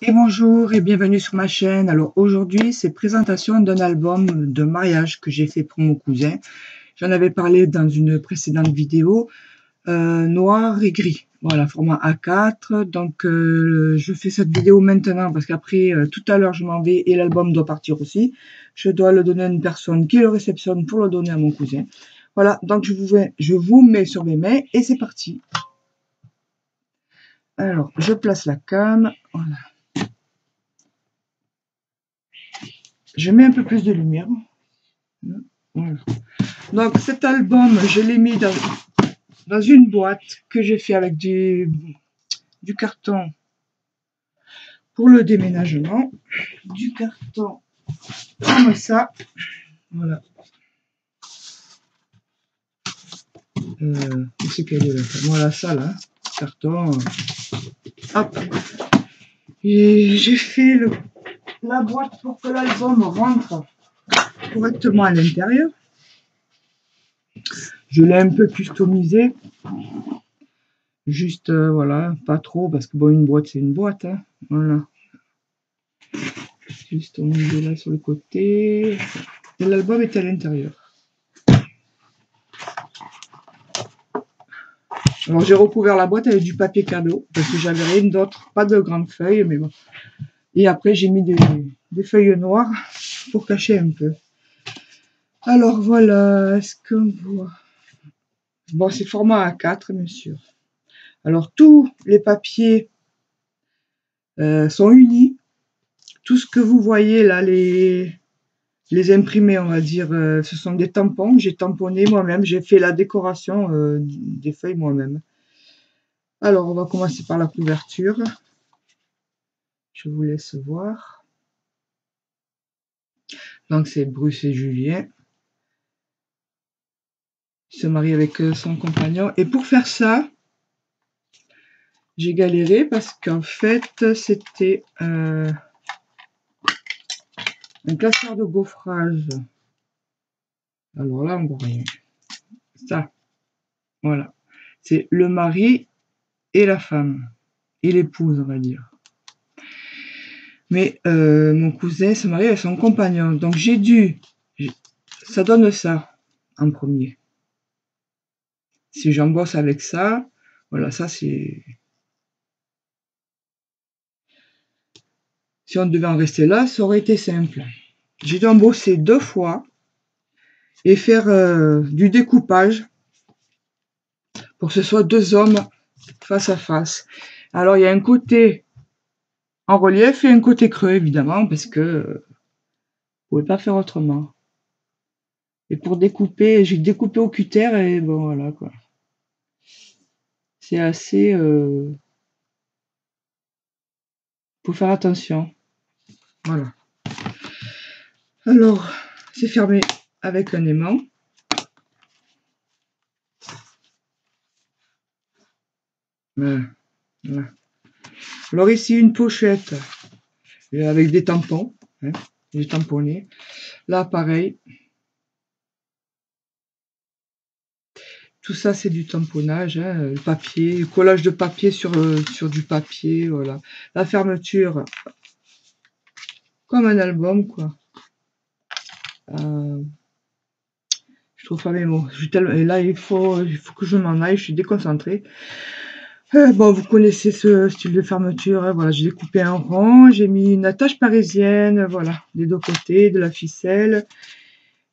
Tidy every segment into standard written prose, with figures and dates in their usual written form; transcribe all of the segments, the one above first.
Et bonjour et bienvenue sur ma chaîne. Alors aujourd'hui, c'est présentation d'un album de mariage que j'ai fait pour mon cousin. J'en avais parlé dans une précédente vidéo, noir et gris. Voilà, format A4. Donc je fais cette vidéo maintenant parce qu'après, tout à l'heure, je m'en vais et l'album doit partir aussi. Je dois le donner à une personne qui le réceptionne pour le donner à mon cousin. Voilà, donc je vous mets sur mes mains et c'est parti. Alors, je place la cam. Voilà. Je mets un peu plus de lumière. Voilà. Donc cet album, je l'ai mis dans une boîte que j'ai fait avec du carton pour le déménagement. Du carton comme ça. Voilà. Où c'est qu'elle est là? Voilà ça là. Carton. Hop. Et j'ai fait la boîte pour que l'album rentre correctement à l'intérieur. Je l'ai un peu customisé. Juste, voilà, pas trop, parce que bon, une boîte, c'est une boîte. Hein. Voilà. Juste au milieu là sur le côté. Et l'album est à l'intérieur. Alors j'ai recouvert la boîte avec du papier cadeau, parce que j'avais rien d'autre, pas de grandes feuilles, mais bon. Et après j'ai mis des feuilles noires pour cacher un peu. Alors voilà, est-ce qu'on voit? Bon, c'est format A4, bien sûr. Alors tous les papiers sont unis. Tout ce que vous voyez là, les imprimés, on va dire, ce sont des tampons. J'ai tamponné moi-même, j'ai fait la décoration des feuilles moi-même. Alors, on va commencer par la couverture. Je vous laisse voir. Donc, c'est Bruce et Julien. Il se marie avec son compagnon. Et pour faire ça, j'ai galéré parce qu'en fait, c'était un classeur de gaufrage. Alors là, on voit rien. Ça, voilà. C'est le mari et la femme. Et l'épouse, on va dire. Mais mon cousin se marie avec son compagnon. Donc, ça donne ça en premier. Si j'embosse avec ça, voilà, ça c'est... Si on devait en rester là, ça aurait été simple. J'ai dû embosser 2 fois et faire du découpage pour que ce soit 2 hommes face à face. Alors, il y a un côté en relief et un côté creux, évidemment, parce que vous ne pouvez pas faire autrement. Et pour découper, j'ai découpé au cutter et bon, voilà, quoi. C'est assez... faut faire attention. Voilà. Alors, c'est fermé avec un aimant. Voilà. Alors ici, une pochette avec des tampons. Hein, j'ai tamponné. Là, pareil. Tout ça, c'est du tamponnage. Hein, le papier, le collage de papier sur du papier. Voilà. La fermeture, comme un album, quoi. Je trouve pas mes mots. Et là, il faut que je m'en aille. Je suis déconcentrée. Bon, vous connaissez ce style de fermeture. Hein, voilà, j'ai découpé un rond. J'ai mis une attache parisienne. Voilà, des 2 côtés, de la ficelle.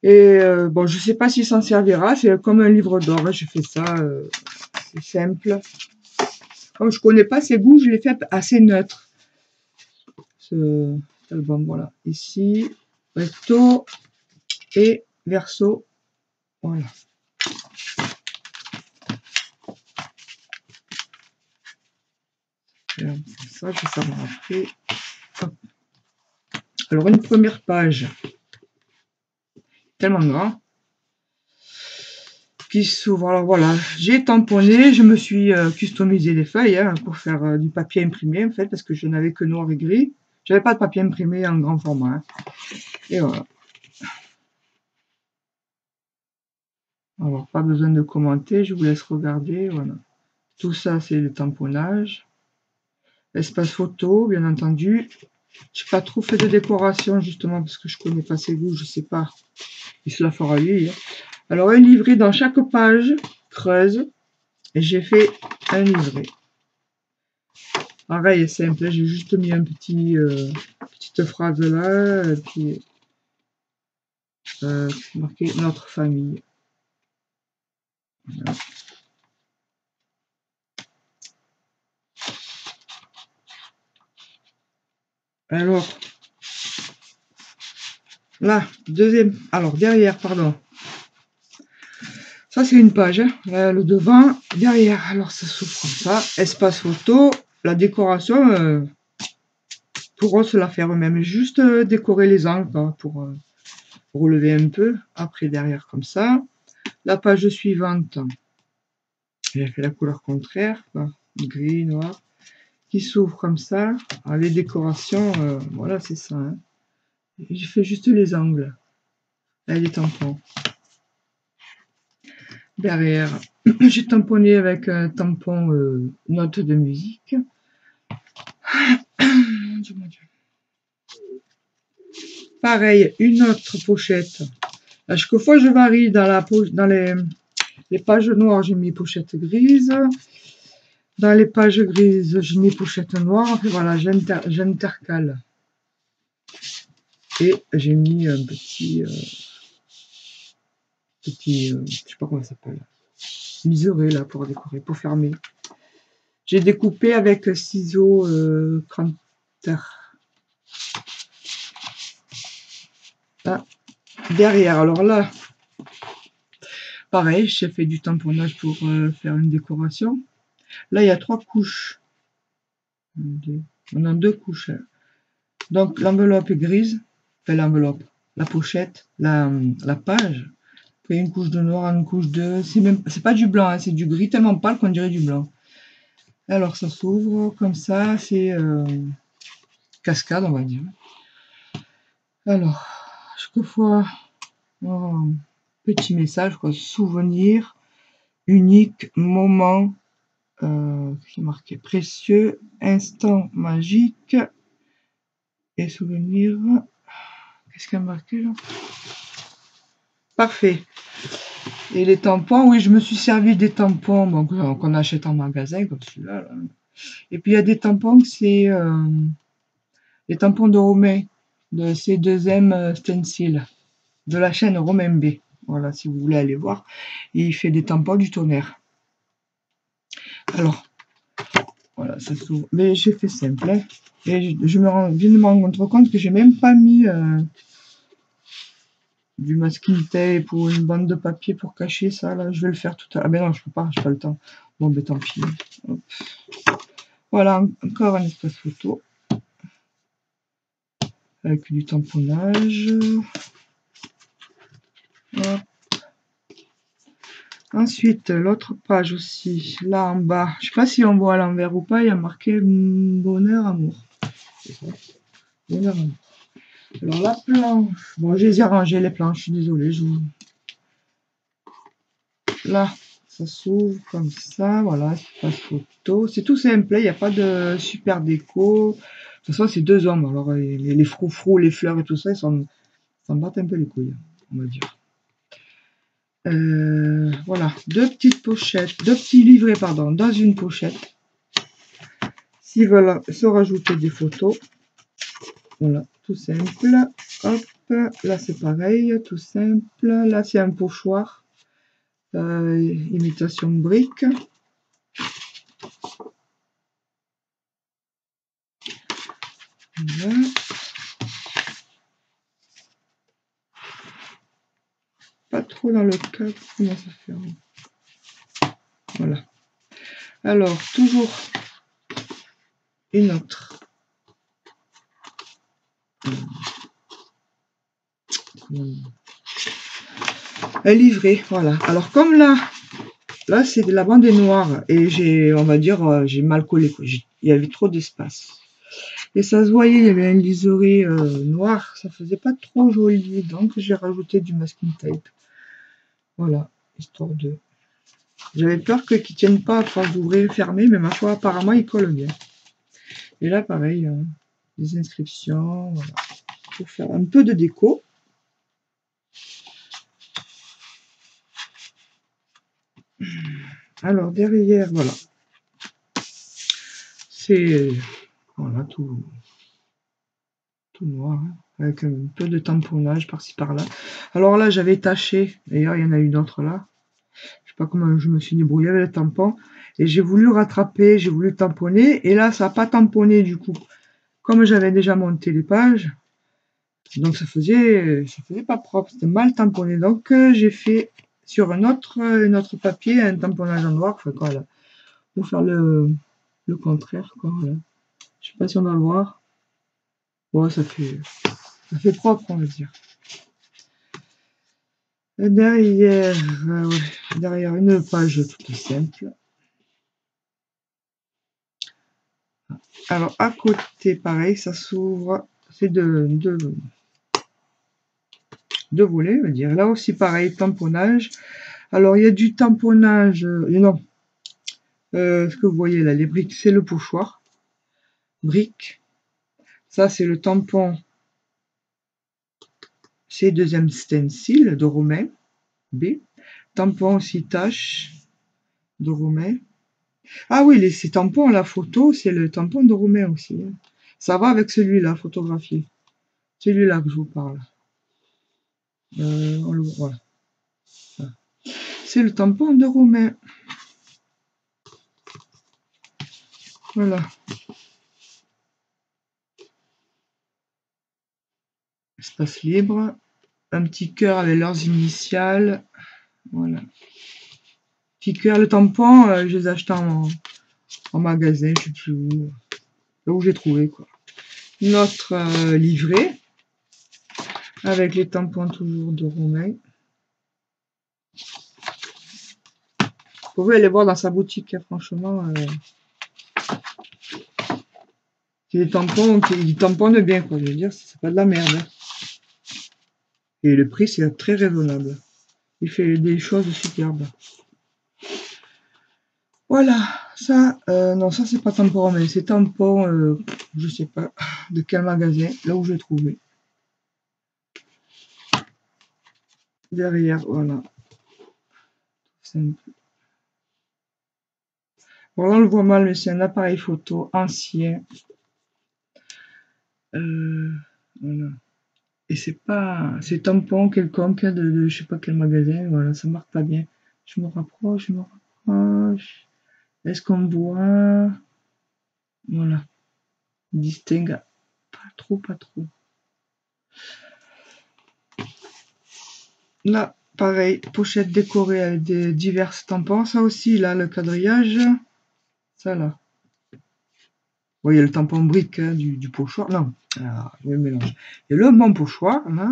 Et bon, je sais pas s'il s'en servira. C'est comme un livre d'or. Hein, j'ai fait ça. C'est simple. Comme je connais pas ses goûts, je l'ai fait assez neutre. Cet album, voilà. Ici, recto et verso. Voilà. Ça, je vais savoir après. Hop. Alors, une première page, tellement grand, qui s'ouvre. Alors voilà, j'ai tamponné, je me suis customisé les feuilles hein, pour faire du papier imprimé en fait, parce que je n'avais que noir et gris. J'avais pas de papier imprimé en grand format. Hein. Et voilà. Alors, pas besoin de commenter, je vous laisse regarder. Voilà. Tout ça, c'est le tamponnage. Espace photo, bien entendu. J'ai pas trop fait de décoration, justement, parce que je connais pas ses goûts, je sais pas. Il se la fera lui. Hein. Alors, un livret dans chaque page creuse. Et j'ai fait un livret. Pareil, simple. J'ai juste mis un petite phrase là. Et puis, marqué notre famille. Voilà. Alors, là, deuxième. Alors, derrière, pardon. Ça, c'est une page. Hein. Là, le devant, derrière. Alors, ça s'ouvre comme ça. Espace photo. La décoration, pourront se la faire eux-mêmes. Juste décorer les angles quoi, pour relever un peu. Après, derrière, comme ça. La page suivante. J'ai fait la couleur contraire. Quoi. Gris, noir. Qui s'ouvre comme ça. Alors, les décorations, voilà, c'est ça. Hein. J'ai fait juste les angles. Là, les tampons. Derrière, j'ai tamponné avec un tampon note de musique. Mon Dieu, mon Dieu. Pareil, une autre pochette. À chaque fois, je varie dans les pages noires, j'ai mis pochette grise. Dans les pages grises, j'ai mis pochette noire. Enfin, voilà, j'intercale. Et j'ai mis un petit, je sais pas comment ça s'appelle, liseré là pour décorer, pour fermer. J'ai découpé avec ciseaux Cranter. Là, derrière, alors là, pareil, j'ai fait du tamponnage pour faire une décoration. Là, il y a 3 couches. On a 2 couches. Donc, l'enveloppe est grise. Enfin, l'enveloppe, la pochette, la page. Après, une couche de noir, une couche de... C'est pas du blanc, hein, c'est du gris tellement pâle qu'on dirait du blanc. Alors, ça s'ouvre comme ça. C'est cascade, on va dire. Alors, chaque fois, oh, petit message, quoi. Souvenir, unique, moment... qui est marqué précieux, instant magique et souvenir. Qu'est-ce qu'il y a marqué là? Parfait. Et les tampons, oui, je me suis servi des tampons bon, qu'on achète en magasin, comme celui-là. Là. Et puis il y a des tampons, c'est les tampons de Romain, de C2M Stencil, de la chaîne Romain B. Voilà, si vous voulez aller voir. Et il fait des tampons du tonnerre. Alors, voilà, ça s'ouvre. Mais j'ai fait simple. Hein. Et je viens de me rendre compte que j'ai même pas mis du masking tape ou une bande de papier pour cacher ça. Là, je vais le faire tout à l'heure. Ah ben non, je peux pas, j'ai pas le temps. Bon, ben tant pis. Hop. Voilà, encore un espace photo avec du tamponnage. Hop. Ensuite, l'autre page aussi, là en bas. Je sais pas si on voit à l'envers ou pas. Il y a marqué bonheur, amour. Bonheur, amour. Alors la planche, bon je les ai rangées les planches, je suis désolée. Là, ça s'ouvre comme ça, voilà, espace photo. C'est tout simple, il n'y a pas de super déco. De toute façon, c'est 2 hommes, alors les froufrous, les fleurs et tout ça, ils s'en battent un peu les couilles, on va dire. Voilà, 2 petites pochettes, 2 petits livrets, pardon, dans une pochette. S'ils veulent se rajouter des photos, voilà, tout simple. Hop, là c'est pareil, tout simple. Là c'est un pochoir, imitation brique. Voilà. Pas trop dans le cadre, comment ça fait? Voilà. Alors, toujours une autre. Un livret, voilà. Alors comme là c'est de la bande noire et j'ai, on va dire, j'ai mal collé. Il y avait trop d'espace. Et ça se voyait, il y avait un liseré noir, ça faisait pas trop joli, donc j'ai rajouté du masking tape. Voilà, histoire de... J'avais peur qu'ils tiennent pas à force d'ouvrir et fermer, mais ma foi, apparemment, il colle bien. Et là, pareil, des inscriptions, voilà, pour faire un peu de déco. Alors, derrière, voilà, c'est voilà, tout noir, hein, avec un peu de tamponnage par-ci par-là. Alors là, j'avais taché, d'ailleurs, il y en a une autre là. Je sais pas comment je me suis débrouillée avec le tampon. Et j'ai voulu rattraper, j'ai voulu tamponner. Et là, ça n'a pas tamponné du coup. Comme j'avais déjà monté les pages, donc ça faisait pas propre, c'était mal tamponné. Donc j'ai fait sur un autre papier un tamponnage en noir, enfin, quoi, là, pour faire le contraire. Quoi, voilà. Je sais pas si on va le voir. Ouais, ça fait propre, on va dire. Et derrière, ouais, derrière une page toute simple. Alors à côté, pareil, ça s'ouvre, c'est deux volets, on va dire. Là aussi, pareil, tamponnage. Alors il y a du tamponnage, non, ce que vous voyez là, les briques, c'est le pochoir. Brique. Ça, c'est le tampon. C'est deuxième stencil de Romain. B. Tampon aussi tache de Romain. Ah oui, ces tampons, la photo, c'est le tampon de Romain aussi. Hein. Ça va avec celui-là, photographié. Celui-là que je vous parle. On le voit. Voilà. C'est le tampon de Romain. Voilà. Espace libre. Un petit cœur avec leurs initiales. Voilà. Petit cœur, le tampon, je les achète en magasin, je sais plus où. Là où j'ai trouvé, quoi. Notre livret. Avec les tampons toujours de Romain. Vous pouvez aller voir dans sa boutique, hein, franchement. C'est des tampons qui tamponnent bien, quoi. Je veux dire, c'est pas de la merde. Hein. Et le prix, c'est très raisonnable. Il fait des choses superbes. Voilà, ça, non, ça c'est pas tampon, mais c'est tampon, je sais pas de quel magasin, là où j'ai trouvé. Derrière, voilà. Simple. Bon, là, on le voit mal, mais c'est un appareil photo ancien. Voilà. Et c'est tampon quelconque de je sais pas quel magasin, voilà, ça marque pas bien. Je me rapproche. Est-ce qu'on voit? Voilà. Distingue pas trop. Là, pareil, pochette décorée avec des divers tampons. Ça aussi, là, le quadrillage. Ça, là. Vous voyez le tampon brique hein, du pochoir. Non, je me mélange. Il y a le bon pochoir, là.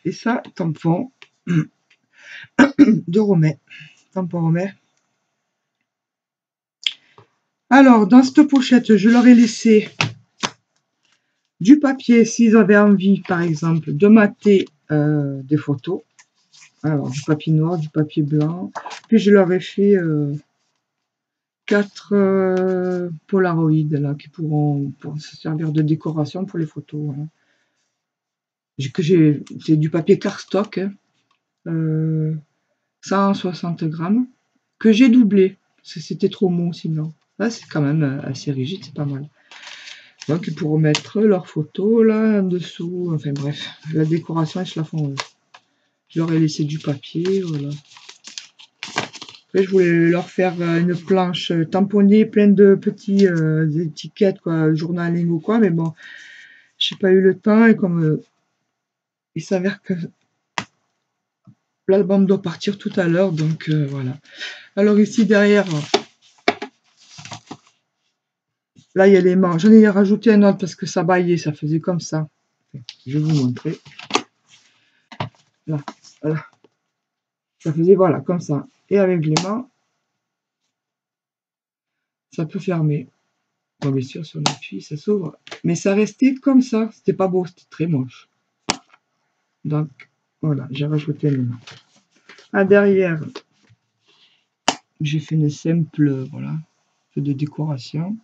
Et ça, tampon de Romain. Tampon Romain. Alors, dans cette pochette, je leur ai laissé du papier, s'ils avaient envie, par exemple, de mater des photos. Alors, du papier noir, du papier blanc. Puis, je leur ai fait 4 Polaroid, là, qui pourront se servir de décoration pour les photos. Voilà. C'est du papier cardstock, hein, 160 grammes, que j'ai doublé. C'était trop mou, sinon. Là, c'est quand même assez rigide, c'est pas mal. Donc, ils pourront mettre leurs photos là en dessous. Enfin bref, la décoration, ils se la font. Je leur ai laissé du papier, voilà. Après, je voulais leur faire une planche tamponnée, pleine de petits étiquettes, quoi, journaling ou quoi, mais bon, j'ai pas eu le temps et comme il s'avère que l'album doit partir tout à l'heure, donc voilà. Alors ici derrière, là il y a les mains. J'en ai rajouté un autre parce que ça baillait, ça faisait comme ça. Je vais vous montrer. Là, voilà. Ça faisait voilà, comme ça. Et avec les mains, ça peut fermer. Bon, bien sûr, sur l'appui, ça s'ouvre. Mais ça restait comme ça. C'était pas beau, c'était très moche. Donc, voilà, j'ai rajouté les mains. Ah, derrière, j'ai fait une simple, voilà, de décoration.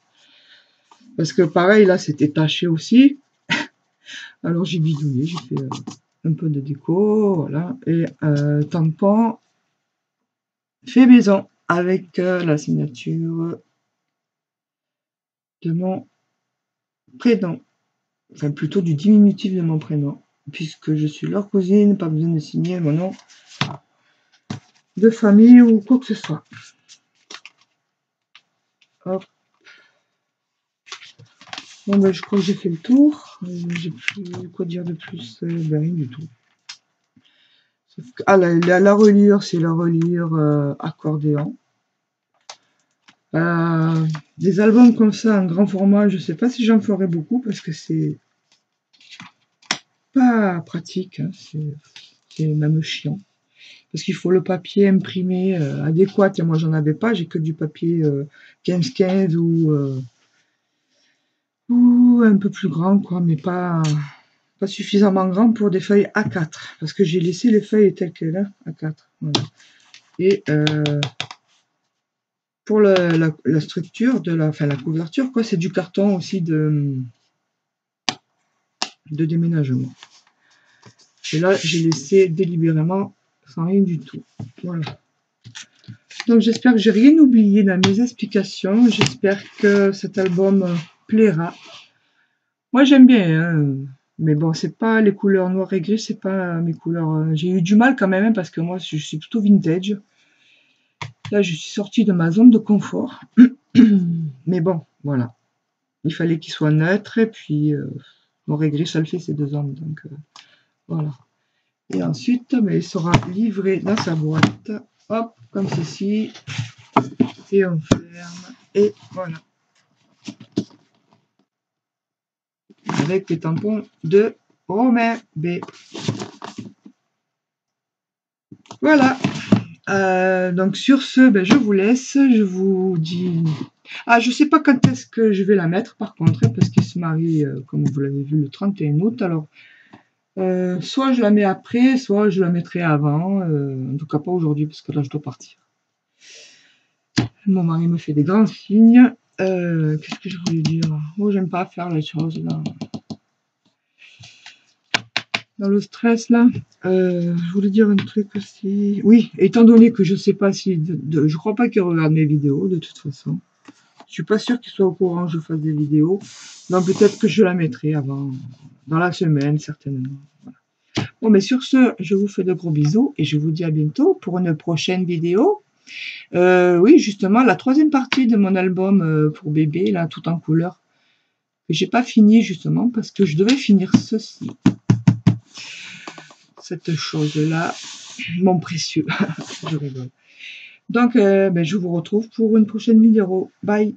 Parce que pareil, là, c'était taché aussi. Alors, j'ai bidouillé, j'ai fait un peu de déco, voilà. Et tampon fait maison avec la signature de mon prénom. Enfin, plutôt du diminutif de mon prénom. Puisque je suis leur cousine, pas besoin de signer mon nom de famille ou quoi que ce soit. Hop. Bon, ben, je crois que j'ai fait le tour. J'ai plus quoi dire de plus. Ben, rien du tout. Sauf que, ah, la reliure, c'est la reliure accordéon. Des albums comme ça, en grand format, je sais pas si j'en ferai beaucoup parce que c'est pas pratique. Hein, c'est même chiant. Parce qu'il faut le papier imprimé adéquat. Et moi, j'en avais pas. J'ai que du papier 15-15 ou un peu plus grand, quoi, mais pas suffisamment grand pour des feuilles A4. Parce que j'ai laissé les feuilles telles quelles, hein, A4. Voilà. Et pour la structure de la couverture, quoi, c'est du carton aussi de déménagement. Et là, j'ai laissé délibérément sans rien du tout. Voilà. Donc j'espère que j'ai rien oublié dans mes explications. J'espère que cet album plaira. Moi j'aime bien, hein. Mais bon, c'est pas les couleurs noir et gris, c'est pas mes couleurs. J'ai eu du mal quand même, hein, parce que moi je suis plutôt vintage. Là je suis sortie de ma zone de confort. Mais bon, voilà. Il fallait qu'il soit neutre et puis noir et gris ça le fait ces 2 ans. Donc voilà. Et ensuite, mais il sera livré dans sa boîte. Hop, comme ceci. Et on ferme. Et voilà. Avec les tampons de Romain B. Voilà. Donc sur ce, ben, je vous laisse. Je vous dis... Ah, je sais pas quand est-ce que je vais la mettre par contre, parce qu'il se marie, comme vous l'avez vu, le 31 août. Alors, soit je la mets après, soit je la mettrai avant. En tout cas pas aujourd'hui, parce que là, je dois partir. Mon mari me fait des grands signes. Qu'est-ce que je voulais dire? Oh, j'aime pas faire les choses là. Dans le stress là. Je voulais dire un truc aussi. Oui, étant donné que je sais pas si... je crois pas qu'il regarde mes vidéos de toute façon. Je suis pas sûre qu'il soit au courant que je fasse des vidéos. Donc peut-être que je la mettrai avant, dans la semaine certainement. Voilà. Bon, mais sur ce, je vous fais de gros bisous et je vous dis à bientôt pour une prochaine vidéo. Oui, justement, la 3e partie de mon album pour bébé, là, tout en couleur. J'ai pas fini justement parce que je devais finir ceci. Cette chose-là, mon précieux. Je rigole. Donc, ben, je vous retrouve pour une prochaine vidéo. Bye!